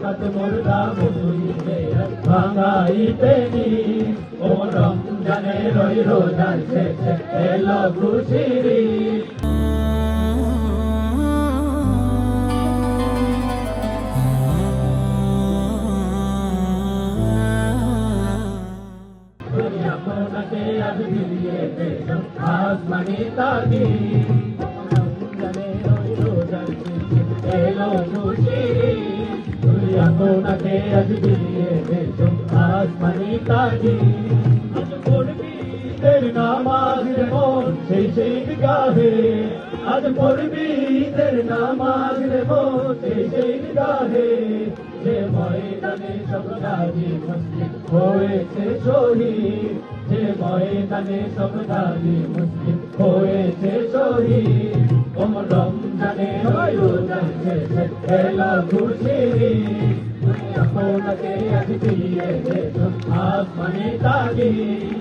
হাত মুর্দা মুসলিমে ভাঙাইতে নি ও রমজানে রই রোজার শেষে এলো খুশির ঈদ। আপনাকে আজ বিলিয়ে দেব আসমানি তাগিদ রমজানে রই রোজার শেষে এলো খুশির ঈদ। আপনাকে আজ বিলিয়ে দেব আসমানি তাগিদ আজ পড়বি ঈদের নামাজ রে মন সেই ঈদগাহে আজ পড়বি ঈদের নামাজ রে মন সেই ঈদগাহে যে ময়দানে সব গাজী মুসলিম হয়েছে শহীদ যে ময়দানে সব গাজী মুসলিম হয়েছে শহীদ ওমর রমজানে রোজার শেষে এলো খুশির ঈদ। আপনাকে আজ দিয়ে দেব আসমানি তাগিদ